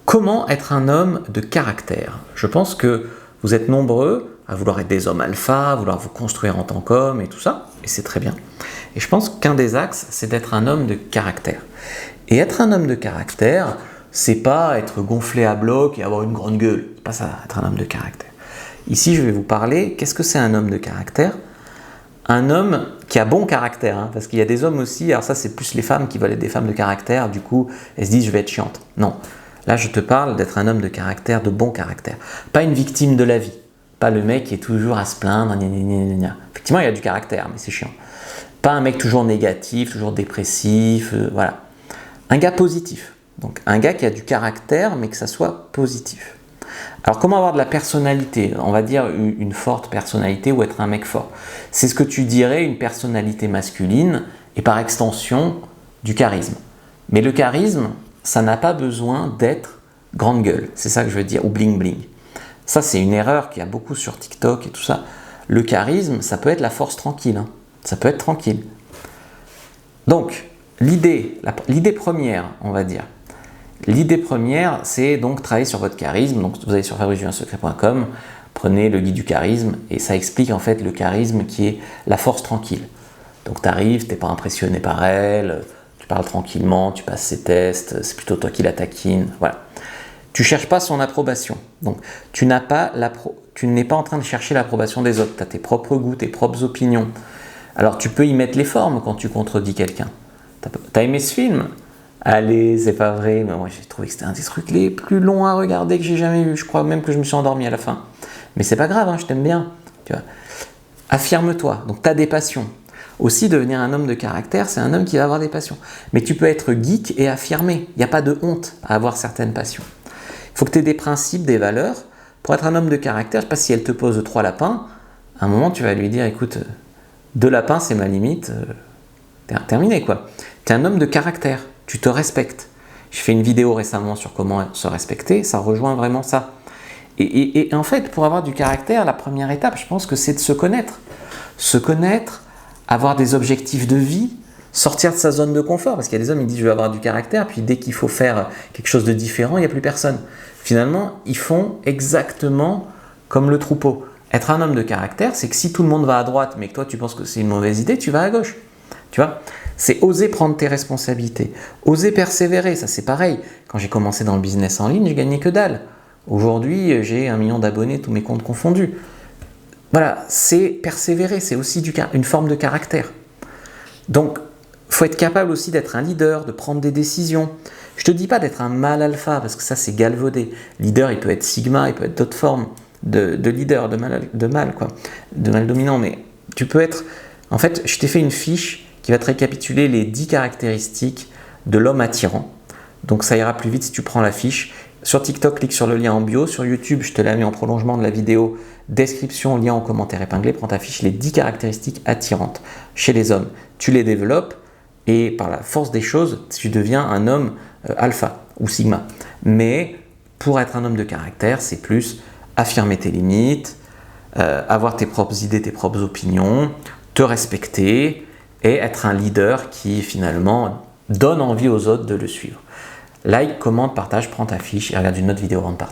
Comment être un homme de caractère? Je pense que vous êtes nombreux à vouloir être des hommes alpha, à vouloir vous construire en tant qu'homme et tout ça, et c'est très bien. Et je pense qu'un des axes, c'est d'être un homme de caractère. Et être un homme de caractère, c'est pas être gonflé à bloc et avoir une grande gueule. C'est pas ça, être un homme de caractère. Ici, je vais vous parler, qu'est-ce que c'est un homme de caractère? Un homme qui a bon caractère, hein, parce qu'il y a des hommes aussi, alors ça c'est plus les femmes qui veulent être des femmes de caractère, du coup elles se disent je vais être chiante. Non, là je te parle d'être un homme de caractère, de bon caractère. Pas une victime de la vie, pas le mec qui est toujours à se plaindre, gna, gna, gna, gna. Effectivement il a du caractère, mais c'est chiant. Pas un mec toujours négatif, toujours dépressif, voilà. Un gars positif, donc un gars qui a du caractère mais que ça soit positif. Alors comment avoir de la personnalité? On va dire une forte personnalité ou être un mec fort. C'est ce que tu dirais une personnalité masculine et par extension du charisme. Mais le charisme, ça n'a pas besoin d'être grande gueule, c'est ça que je veux dire, ou bling bling. Ça c'est une erreur qu'il y a beaucoup sur TikTok et tout ça. Le charisme, ça peut être la force tranquille, hein. Ça peut être tranquille. Donc l'idée première, on va dire, l'idée première, c'est donc travailler sur votre charisme. Donc vous allez sur fabricejuliensecret.com, prenez le guide du charisme et ça explique en fait le charisme qui est la force tranquille. Donc tu arrives, tu n'es pas impressionné par elle, tu parles tranquillement, tu passes ses tests, c'est plutôt toi qui la taquine, voilà. Tu ne cherches pas son approbation. Donc tu n'es pas en train de chercher l'approbation des autres, tu as tes propres goûts, tes propres opinions. Alors tu peux y mettre les formes quand tu contredis quelqu'un. Tu as aimé ce film? Allez, c'est pas vrai, mais moi j'ai trouvé que c'était un des trucs les plus longs à regarder que j'ai jamais vu. Je crois même que je me suis endormi à la fin. Mais c'est pas grave, hein, je t'aime bien. Tu vois. Affirme-toi, donc tu as des passions. Aussi, devenir un homme de caractère, c'est un homme qui va avoir des passions. Mais tu peux être geek et affirmé. Il n'y a pas de honte à avoir certaines passions. Il faut que tu aies des principes, des valeurs. Pour être un homme de caractère, je ne sais pas si elle te pose 3 lapins, à un moment tu vas lui dire, écoute, 2 lapins c'est ma limite, terminé quoi. Tu es un homme de caractère. Tu te respectes. J'ai fait une vidéo récemment sur comment se respecter, ça rejoint vraiment ça. Et en fait, pour avoir du caractère, la première étape, je pense que c'est de se connaître. Se connaître, avoir des objectifs de vie, sortir de sa zone de confort. Parce qu'il y a des hommes qui disent je veux avoir du caractère, puis dès qu'il faut faire quelque chose de différent, il n'y a plus personne. Finalement, ils font exactement comme le troupeau. Être un homme de caractère, c'est que si tout le monde va à droite, mais que toi tu penses que c'est une mauvaise idée, tu vas à gauche. Tu vois, c'est oser prendre tes responsabilités, oser persévérer, ça c'est pareil. Quand j'ai commencé dans le business en ligne, je gagnais que dalle. Aujourd'hui, j'ai 1 million d'abonnés, tous mes comptes confondus. Voilà, c'est persévérer, c'est aussi une forme de caractère. Donc, il faut être capable aussi d'être un leader, de prendre des décisions. Je ne te dis pas d'être un mâle alpha, parce que ça c'est galvaudé. Leader, il peut être sigma, il peut être d'autres formes de leader, de mâle dominant, mais tu peux être... En fait, je t'ai fait une fiche qui va te récapituler les 10 caractéristiques de l'homme attirant. Donc ça ira plus vite si tu prends la fiche. Sur TikTok, clique sur le lien en bio. Sur YouTube, je te l'ai mis en prolongement de la vidéo. Description, lien en commentaire épinglé. Prends ta fiche, les 10 caractéristiques attirantes chez les hommes. Tu les développes et par la force des choses, tu deviens un homme alpha ou sigma. Mais pour être un homme de caractère, c'est plus affirmer tes limites, avoir tes propres idées, tes propres opinions, te respecter et être un leader qui finalement donne envie aux autres de le suivre. Like, commente, partage, prends ta fiche et regarde une autre vidéo avant de partir.